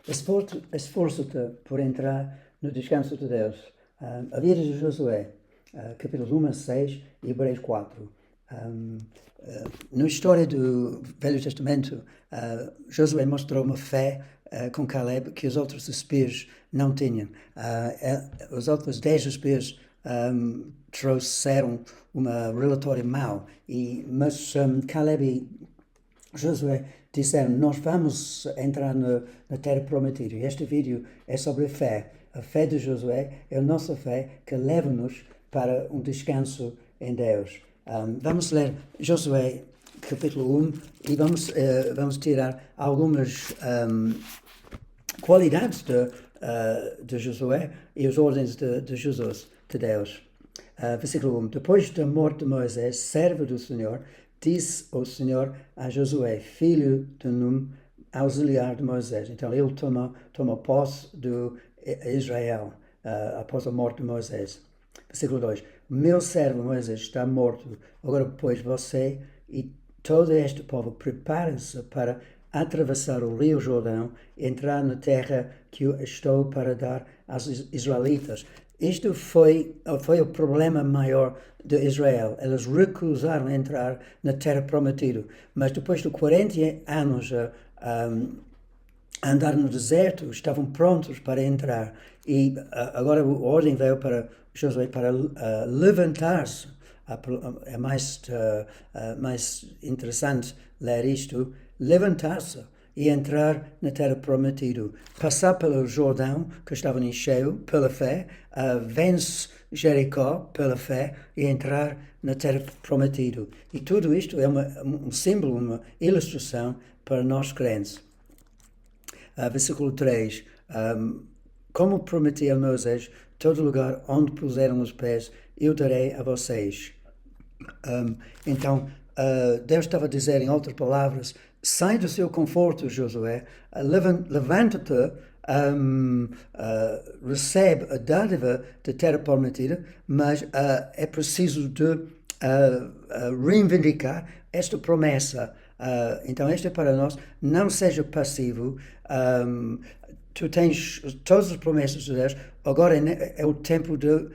Esforça-te por entrar no descanso de Deus. A vida de Josué, capítulos 1 a 6 e Hebreus 4. Na história do Velho Testamento, Josué mostrou uma fé com Caleb que os outros espias não tinham. Os outros 10 espias trouxeram um relatório mau, mas Caleb e Josué disseram: nós vamos entrar na terra prometida. E este vídeo é sobre a fé. A fé de Josué é a nossa fé que leva-nos para um descanso em Deus. Vamos ler Josué capítulo 1 e vamos tirar algumas qualidades de Josué e as ordens de Jesus, de Deus. Versículo 1. Depois da morte de Moisés, servo do Senhor, disse o Senhor a Josué, filho de Num, auxiliar de Moisés. Então ele toma posse de Israel após a morte de Moisés. Versículo 2. Meu servo Moisés está morto. Agora, pois, você e todo este povo preparem-se para atravessar o rio Jordão e entrar na terra que eu estou para dar aos israelitas. Isto foi o problema maior de Israel. Eles recusaram entrar na terra prometida. Mas depois de 40 anos a andar no deserto, estavam prontos para entrar. E agora a ordem veio para Josué para levantar-se. É mais interessante ler isto. Levantar-se e entrar na terra prometida. Passar pelo Jordão, que estava em cheio, pela fé. Vence Jericó pela fé e entrar na terra prometida. E tudo isto é um símbolo, uma ilustração para nós crentes. Versículo 3. Como prometi a Moisés, todo lugar onde puseram os pés, eu darei a vocês. Então, Deus estava a dizer, em outras palavras, sai do seu conforto, Josué, levanta-te, recebe a dádiva da terra prometida, mas é preciso de reivindicar esta promessa. Então, esta é para nós, não seja passivo. Tu tens todas as promessas de Deus, agora é o tempo de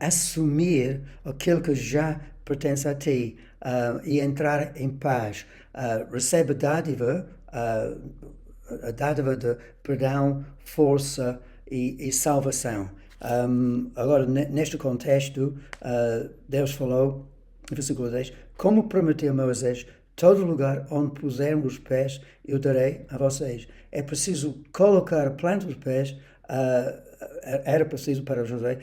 assumir aquilo que já pertence a ti e entrar em paz. Recebe a dádiva de perdão, força e salvação. Agora, neste contexto, Deus falou, no versículo 10, como prometeu Moisés, todo lugar onde puserem os pés, eu darei a vocês. É preciso colocar a planta dos pés, era preciso para Josué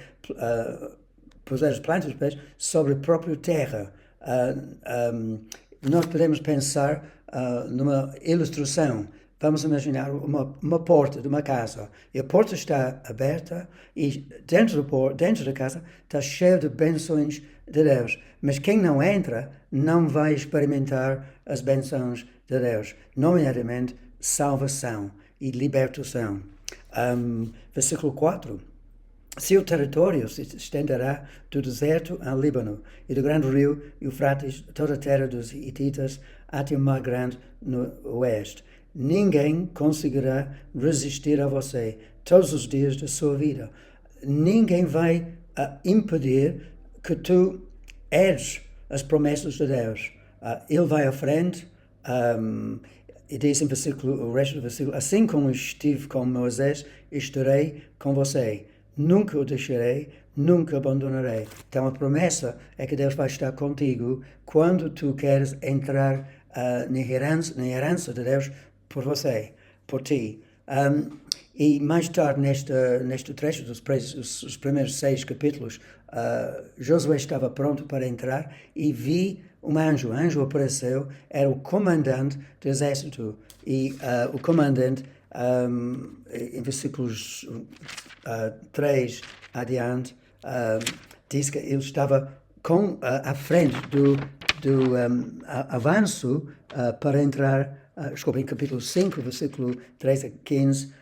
puser as plantas dos pés sobre a própria terra. Nós podemos pensar numa ilustração. Vamos imaginar uma porta de uma casa. E a porta está aberta e dentro da casa está cheio de bênçãos de Deus. Mas quem não entra não vai experimentar as bênçãos de Deus. Nomeadamente, salvação e libertação. Versículo 4. Seu território se estenderá do deserto ao Líbano e do grande rio Eufrates, toda a terra dos hititas, até o mar grande no oeste. Ninguém conseguirá resistir a você todos os dias da sua vida. Ninguém vai impedir que tu herdes as promessas de Deus. Ele vai à frente e diz o resto do versículo, assim como estive com Moisés, estarei com você. Nunca o deixarei, nunca abandonarei. Então a promessa é que Deus vai estar contigo quando tu queres entrar na herança de Deus por você, por ti. E mais tarde, neste trecho dos primeiros 6 capítulos, Josué estava pronto para entrar e vi um anjo. O anjo apareceu, era o comandante do exército. E o comandante, em versículos 3 adiante, diz que ele estava à frente do avanço para entrar, em capítulo 5, versículo 3 a 15,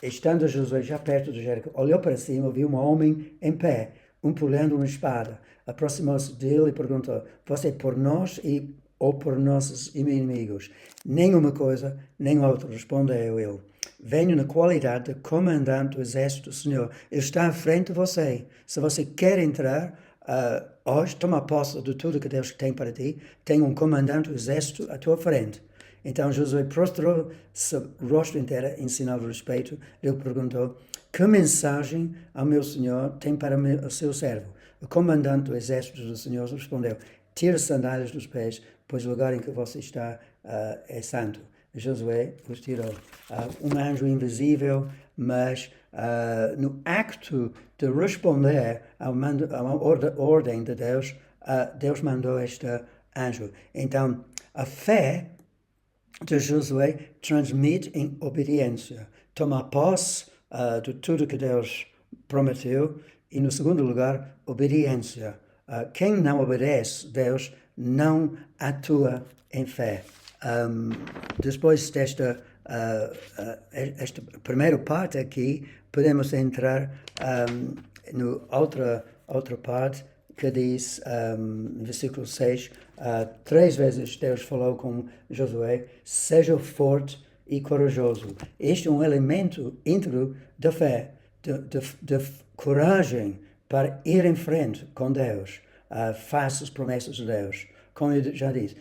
estando Josué já perto de Jericó, olhou para cima, viu um homem em pé, empunhando uma espada. Aproximou-se dele e perguntou, você é por nós ou por nossos inimigos? Nenhuma coisa, nem outra, respondeu ele. venho na qualidade de comandante do exército do Senhor. Ele está à frente de você. Se você quer entrar hoje, toma posse de tudo que Deus tem para ti, tem um comandante do exército à tua frente. Então Josué prostrou-se rosto inteiro em sinal de respeito. Ele perguntou: que mensagem ao meu Senhor tem para o seu servo? O comandante do exército do Senhor respondeu: tira as sandálias dos pés, pois o lugar em que você está é santo. Josué os tirou. Um anjo invisível, mas no acto de responder à ordem de Deus, Deus mandou este anjo. Então, a fé de Josué transmite em obediência. Toma posse de tudo que Deus prometeu. E, no segundo lugar, obediência. Quem não obedece Deus não atua em fé. Depois desta esta primeira parte aqui, podemos entrar no outra parte que diz, no versículo 6, 3 vezes Deus falou com Josué: seja forte e corajoso. Este é um elemento íntegro da fé, de coragem para ir em frente com Deus, face às promessas de Deus. Como eu já disse,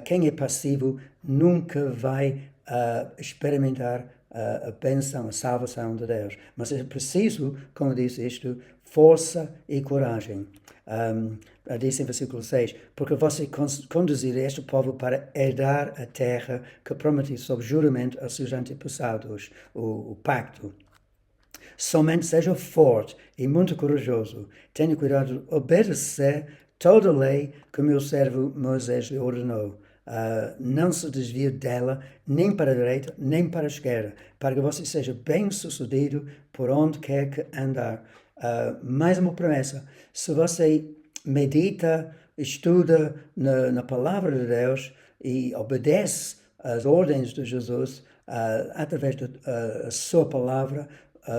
quem é passivo nunca vai experimentar a bênção, a salvação de Deus. Mas é preciso, como diz isto, força e coragem. Diz em versículo 6, porque você conduzirá este povo para herdar a terra que prometi sob juramento aos seus antepassados, o pacto. Somente seja forte e muito corajoso. Tenha cuidado de obedecer toda a lei que meu servo Moisés lhe ordenou. Não se desvie dela, nem para a direita, nem para a esquerda, para que você seja bem-sucedido por onde quer que andar. Mais uma promessa: se você medita, estuda na palavra de Deus e obedece às ordens de Jesus, através da sua palavra,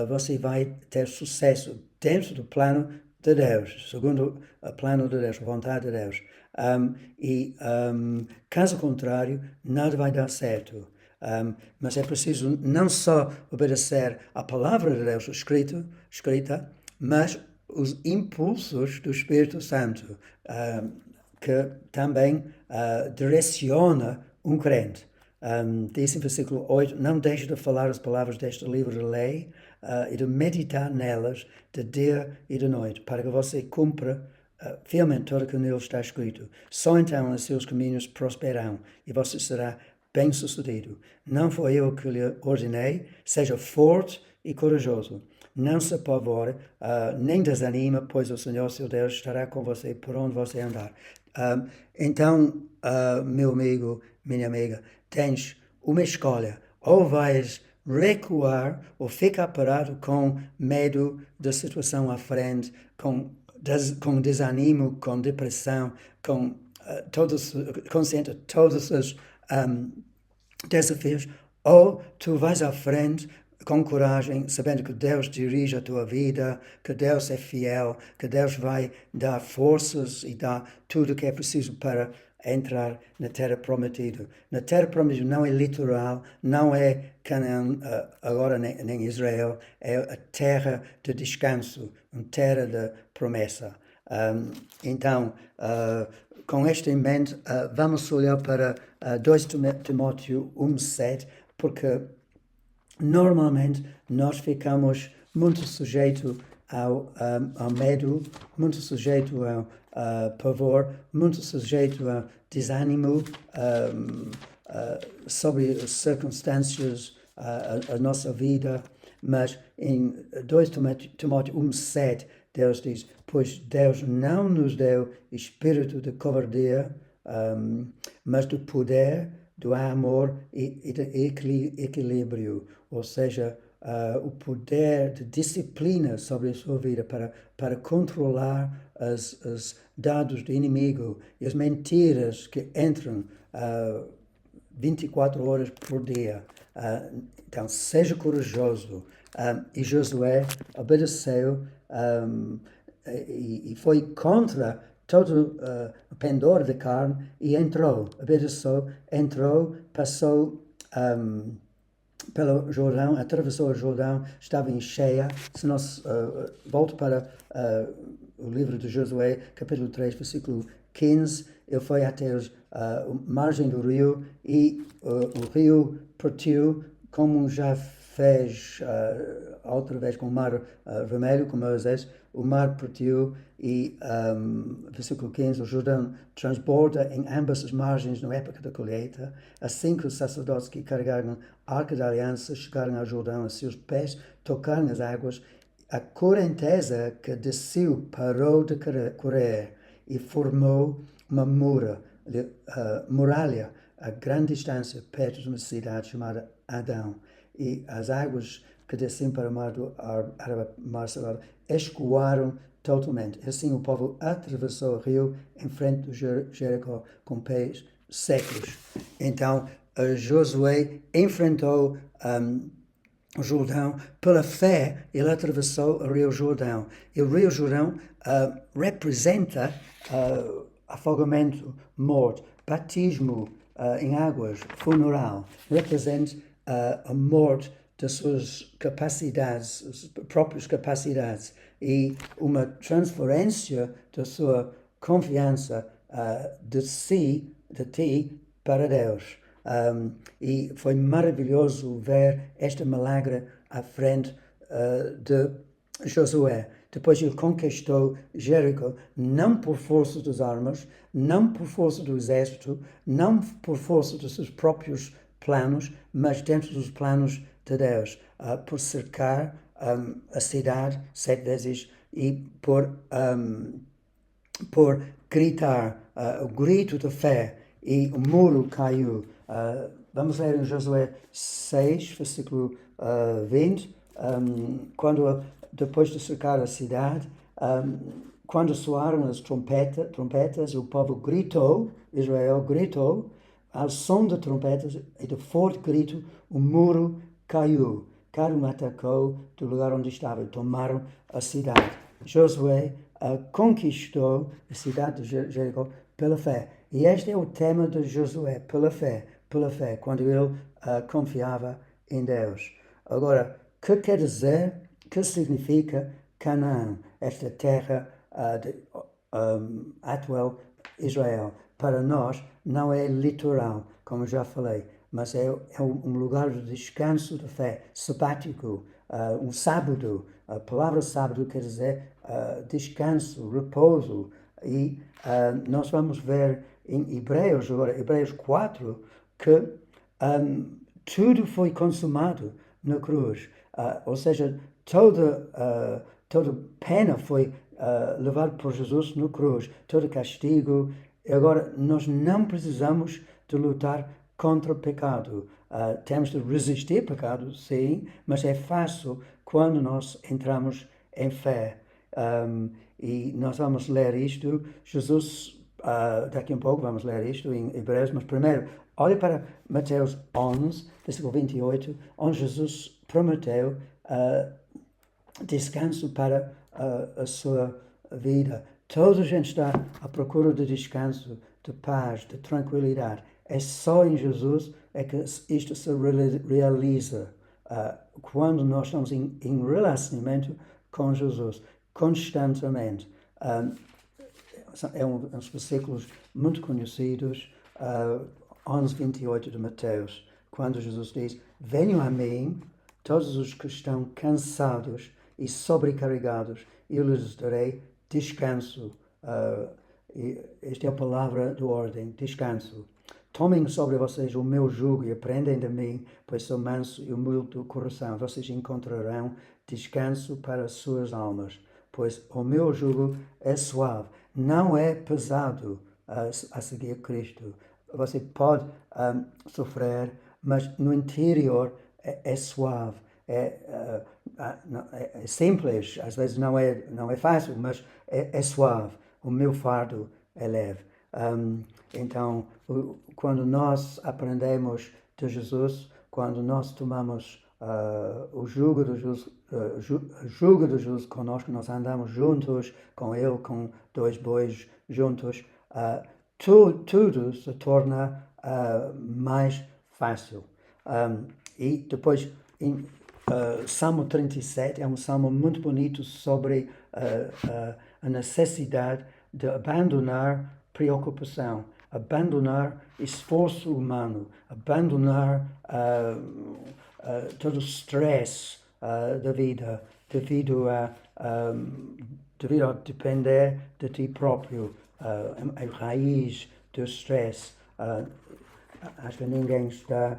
você vai ter sucesso dentro do plano de Deus, segundo o plano de Deus, a vontade de Deus. Caso contrário, nada vai dar certo. Mas é preciso não só obedecer à palavra de Deus escrita, mas os impulsos do Espírito Santo, que também direciona um crente. Diz em versículo 8, não deixe de falar as palavras deste livro de lei e de meditar nelas de dia e de noite, para que você cumpra fielmente tudo o que nele está escrito. Só então os seus caminhos prosperarão e você será bem-sucedido. Não foi eu que lhe ordenei, seja forte e corajoso. Não se apavore, nem desanima, pois o Senhor, seu Deus, estará com você por onde você andar. Então, meu amigo, minha amiga, tens uma escolha. Ou vais recuar ou ficar parado com medo da situação à frente, com desânimo, com depressão, consciente de todos os desafios, ou tu vais à frente com coragem, sabendo que Deus dirige a tua vida, que Deus é fiel, que Deus vai dar forças e dar tudo o que é preciso para entrar na terra prometida. Na terra prometida não é literal, não é Canaã, agora nem Israel, é a terra de descanso, uma terra de promessa. Então, com isto em mente, vamos olhar para 2 Timóteo 1:7, porque normalmente nós ficamos muito sujeitos ao medo, muito sujeitos ao pavor, muito sujeitos ao desânimo sobre as circunstâncias a nossa vida, mas em 2 Timóteo 1:7 Deus diz: pois Deus não nos deu espírito de covardia, mas do poder, do amor e de equilíbrio, ou seja, o poder de disciplina sobre a sua vida para controlar os dados do inimigo e as mentiras que entram 24 horas por dia. Então, seja corajoso. E Josué obedeceu e foi contra todo o pendor de carne e entrou, obedeceu, entrou, passou pelo Jordão, atravessou o Jordão, estava em cheia. Se nós volto para o livro de Josué, capítulo 3, versículo 15, ele foi até a margem do rio e o rio partiu, como já fez outra vez com o mar vermelho, com Moisés, o mar partiu e, versículo 15, o Jordão transborda em ambas as margens na época da colheita. Assim que os sacerdotes que carregaram a Arca da Aliança chegaram ao Jordão, a seus pés tocaram as águas, a correnteza que desceu parou de correr e formou uma muralha a grande distância perto de uma cidade chamada Adão. E as águas que desciam para o mar Salado escoaram totalmente. Assim o povo atravessou o rio em frente de Jericó com pés secos. Então Josué enfrentou o Jordão pela fé. Ele atravessou o Rio Jordão. E o Rio Jordão representa afogamento, morte, batismo em águas, funeral, representa a morte das suas capacidades, as próprias capacidades, e uma transferência da sua confiança de ti, para Deus. E foi maravilhoso ver este milagre à frente de Josué. Depois ele conquistou Jericó, não por força das armas, não por força do exército, não por força dos seus próprios planos, mas dentro dos planos de Deus, por cercar a cidade 7 vezes e por gritar o grito de fé, e o muro caiu. Vamos ler em Josué 6, versículo 20, quando depois de cercar a cidade, quando soaram as trompetas, o povo gritou, Israel gritou, ao som de trompetas e de forte grito, o muro caiu. Cada um atacou do lugar onde estava e tomaram a cidade. Josué conquistou a cidade de Jericó pela fé. E este é o tema de Josué, pela fé, quando ele confiava em Deus. Agora, o que quer dizer, o que significa Canaã, esta terra atual Israel? Para nós não é literal, como já falei, mas é um lugar de descanso de fé, sabático, um sábado. A palavra sábado quer dizer descanso, repouso. E nós vamos ver em Hebreus, agora, Hebreus 4, que tudo foi consumado na cruz. Ou seja, toda pena foi levada por Jesus na cruz, todo castigo. Agora, nós não precisamos de lutar contra o pecado. Temos de resistir ao pecado, sim, mas é fácil quando nós entramos em fé. E nós vamos ler isto. Jesus, daqui a um pouco vamos ler isto em Hebreus, mas primeiro, olhe para Mateus 11, versículo 28, onde Jesus prometeu descanso para a sua vida. Toda a gente está à procura de descanso, de paz, de tranquilidade. É só em Jesus é que isto se realiza. Quando nós estamos em relacionamento com Jesus, constantemente. É uns versículos muito conhecidos, 11, 28 de Mateus, quando Jesus diz: venham a mim todos os que estão cansados e sobrecarregados, e eu lhes darei descanso. Esta é a palavra de ordem, descanso. Tomem sobre vocês o meu jugo e aprendem de mim, pois sou manso e humilde do coração. Vocês encontrarão descanso para as suas almas, pois o meu jugo é suave, não é pesado a seguir Cristo. Você pode sofrer, mas no interior é suave, é simples, às vezes não é fácil, mas é suave. O meu fardo é leve. Então, quando nós aprendemos de Jesus, quando nós tomamos o jugo de Jesus conosco, nós andamos juntos com Ele, com dois bois juntos, tudo se torna mais fácil. E depois, em Salmo 37, é um salmo muito bonito sobre a necessidade de abandonar preocupação, abandonar esforço humano, abandonar todo o stress da vida, devido a depender de ti próprio, a raiz do stress. Acho que ninguém está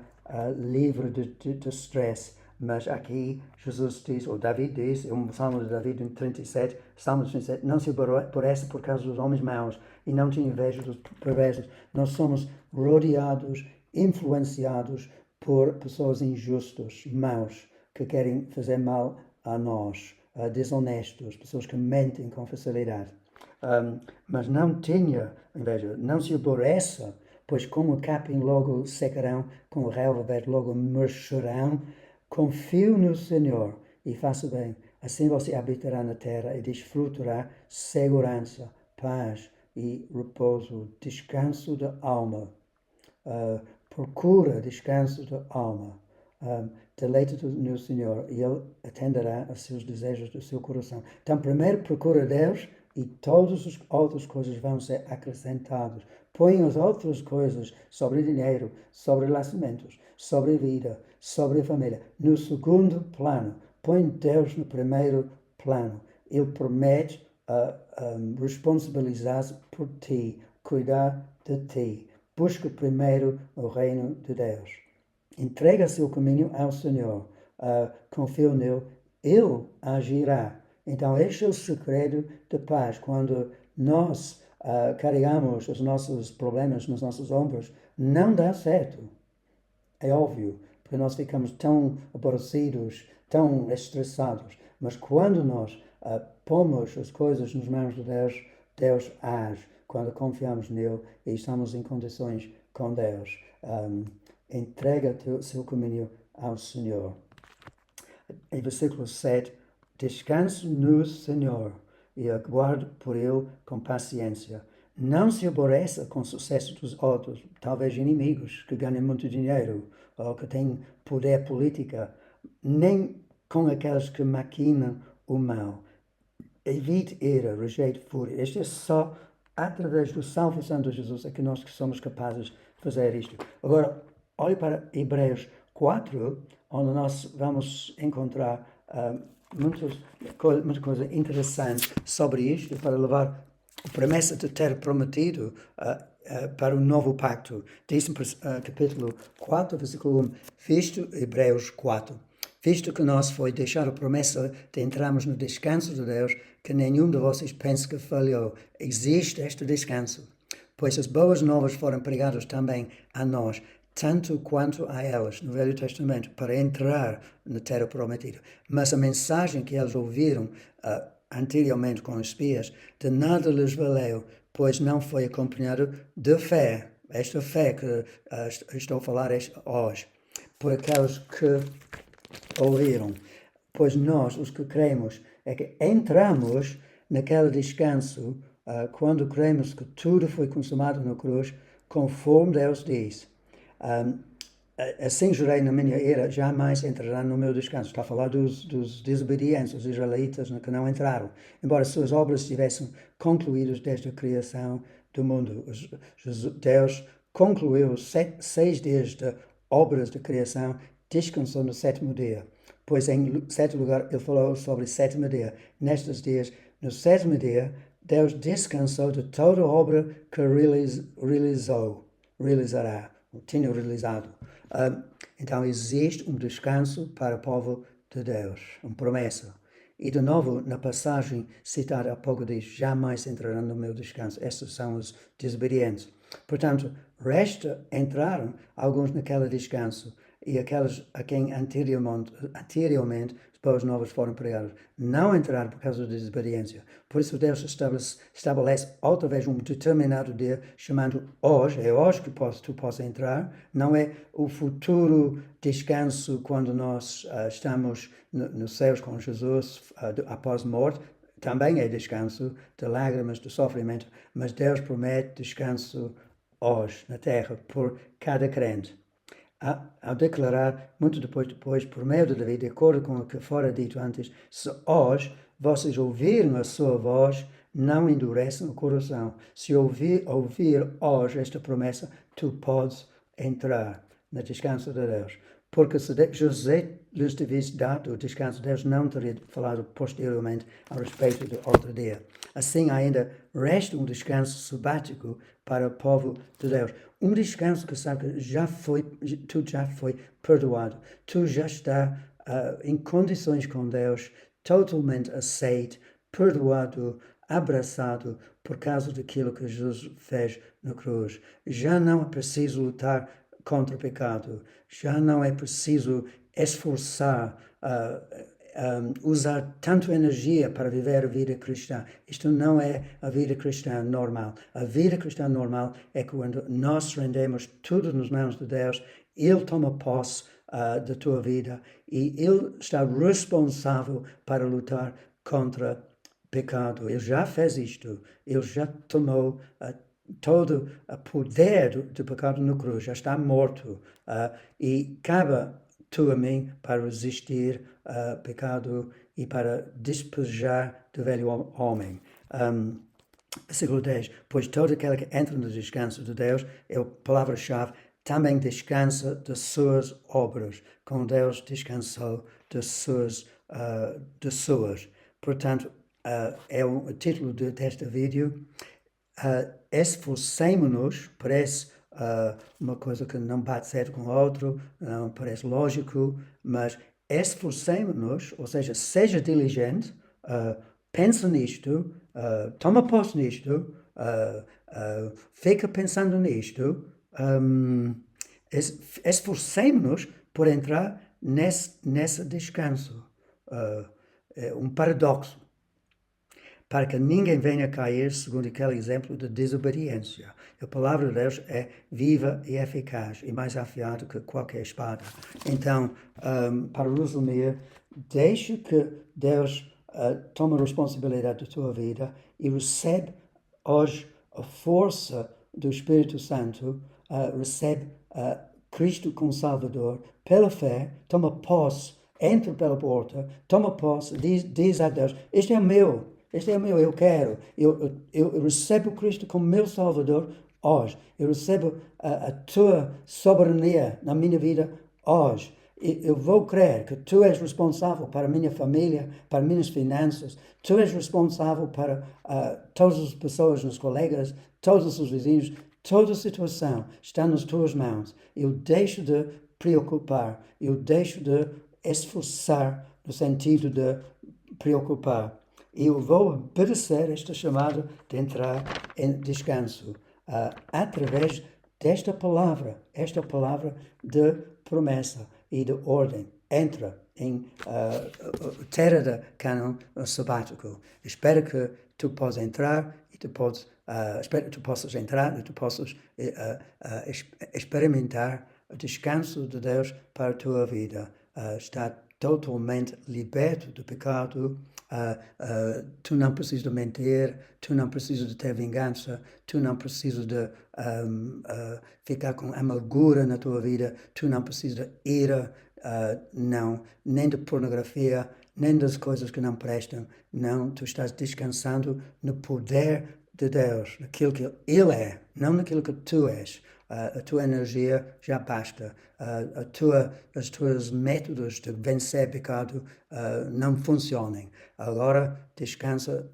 livre de stress, mas aqui Jesus diz, ou David diz, é um salmo de David em 37, Salmo 37, não se aborrece por causa dos homens maus e não tem inveja dos perversos. Nós somos rodeados, influenciados por pessoas injustas, maus, que querem fazer mal a nós, desonestos, pessoas que mentem com facilidade. Mas não tenha inveja, não se aborreça, pois como o capim logo secarão, como o relva verde logo murcharão. Confio no Senhor e faça bem, assim você habitará na terra e desfrutará segurança, paz e repouso, descanso da alma. Procura descanso da alma. Deleita-te no Senhor e Ele atenderá aos seus desejos do seu coração. Então, primeiro procura Deus e todas as outras coisas vão ser acrescentadas. Põe as outras coisas sobre dinheiro, sobre relacionamentos, sobre vida, sobre a família, no segundo plano. Põe Deus no primeiro plano. Ele promete responsabilizar-se por ti, cuidar de ti. Busca primeiro o reino de Deus. Entrega seu caminho ao Senhor. Confia nele. Ele agirá. Então, este é o segredo da paz. Quando nós carregamos os nossos problemas nos nossos ombros, não dá certo. É óbvio, porque nós ficamos tão aborrecidos, tão estressados. Mas quando nós pomos as coisas nas mãos de Deus, Deus age. Quando confiamos nele e estamos em condições com Deus, entrega o seu caminho ao Senhor. Em versículo 7, descanse no Senhor e aguarde por ele com paciência. Não se aborreça com o sucesso dos outros, talvez inimigos que ganham muito dinheiro ou que têm poder político, nem com aqueles que maquinam o mal. Evite ira, rejeite fúria. Este é só através da salvação de Jesus é que nós somos capazes de fazer isto. Agora, olhe para Hebreus 4, onde nós vamos encontrar muita coisa interessante sobre isto, para levar a promessa de ter prometido para o novo pacto. Diz no capítulo 4, versículo 1, visto Hebreus 4, visto que nós foi deixar a promessa de entrarmos no descanso de Deus, que nenhum de vocês pense que falhou. Existe este descanso, pois as boas novas foram pregadas também a nós, tanto quanto a elas, no Velho Testamento, para entrar na terra prometida. Mas a mensagem que eles ouviram anteriormente com os espias, de nada lhes valeu, pois não foi acompanhado de fé. Esta fé que estou a falar hoje, por aqueles que ouviram. Pois nós, os que cremos, é que entramos naquele descanso quando cremos que tudo foi consumado na cruz, conforme Deus diz. Assim jurei na minha ira, jamais entrarão no meu descanso. Está a falar dos desobedientes, os israelitas que não entraram. Embora suas obras estivessem concluídas desde a criação do mundo. Deus concluiu 6 dias de obras de criação, descansou no 7º dia. Pois em certo lugar ele falou sobre o 7º dia. Nestes dias, no 7º dia, Deus descansou de toda a obra que realizará, tinha realizado. Então existe um descanso para o povo de Deus, uma promessa. E de novo, na passagem citada há pouco diz, jamais entrarão no meu descanso. Estes são os desobedientes. Portanto, resta entraram alguns naquele descanso e aqueles a quem anteriormente as boas novas foram pregadas não entraram por causa da desobediência. Por isso Deus estabelece outra vez um determinado dia, chamando hoje. É hoje que tu podes entrar, não é o futuro descanso quando nós estamos nos céus com Jesus após a morte. Também é descanso de lágrimas, de sofrimento, mas Deus promete descanso hoje na terra por cada crente. ao declarar, muito depois, por meio de Davi, de acordo com o que fora dito antes, se hoje vocês ouvirem a sua voz, não endureçam o coração. Se ouvir hoje esta promessa, tu podes entrar no descanso de Deus. Porque se José lhes tivesse dado o descanso, Deus não teria falado posteriormente a respeito do outro dia. Assim, ainda resta um descanso sabático para o povo de Deus. Um descanso que sabe que tu já foi perdoado. Tu já está em condições com Deus, totalmente aceito, perdoado, abraçado por causa daquilo que Jesus fez na cruz. Já não é preciso lutar contra o pecado. Já não é preciso esforçar, usar tanto energia para viver a vida cristã. Isto não é a vida cristã normal. A vida cristã normal é quando nós rendemos tudo nas mãos de Deus, Ele toma posse da tua vida e Ele está responsável para lutar contra pecado. Ele já fez isto. Ele já tomou todo o poder do pecado na cruz, já está morto. E cabe tu a mim para resistir pecado e para despejar do velho homem. Versículo 10. Pois todo aquele que entra no descanso de Deus, é a palavra-chave, também descansa das suas obras, como Deus descansou das suas. Portanto, é o título deste vídeo. Esforcemo-nos, parece uma coisa que não bate certo com o outro, não parece lógico, mas esforcemo-nos, ou seja diligente, pensa nisto, toma posse nisto, fica pensando nisto, esforcemo-nos por entrar nesse descanso. É um paradoxo. Para que ninguém venha cair segundo aquele exemplo de desobediência. A palavra de Deus é viva e eficaz e mais afiada que qualquer espada. Então, para resumir, deixa que Deus tome a responsabilidade da tua vida e recebe hoje a força do Espírito Santo, recebe Cristo como Salvador pela fé, toma posse, entra pela porta, toma posse, diz a Deus, este é meu, eu quero, eu recebo Cristo como meu Salvador hoje, eu recebo a tua soberania na minha vida hoje. Eu vou crer que tu és responsável para a minha família, para minhas finanças, tu és responsável para todas as pessoas, os colegas, todos os vizinhos, toda a situação está nas tuas mãos. Eu deixo de preocupar, eu deixo de esforçar no sentido de preocupar. Eu vou obedecer esta chamada de entrar em descanso através desta palavra, esta palavra de promessa e de ordem. Entra em terra de cânon sabático. Espero que tu possas entrar e espero que tu possas entrar e tu possas experimentar o descanso de Deus para a tua vida. Está totalmente liberto do pecado. Tu não precisas de mentir, tu não precisas de ter vingança, tu não precisas de ficar com amargura na tua vida, tu não precisas de ira, não, nem de pornografia, nem das coisas que não prestam. Não, tu estás descansando no poder de Deus, naquilo que Ele é, não naquilo que tu és. A tua energia já basta. Os teus métodos de vencer pecado não funcionam. Agora descansa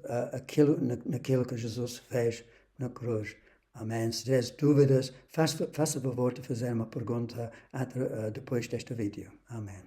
naquilo que Jesus fez na cruz. Amém. Se tiveres dúvidas, faça favor de fazer uma pergunta depois deste vídeo. Amém.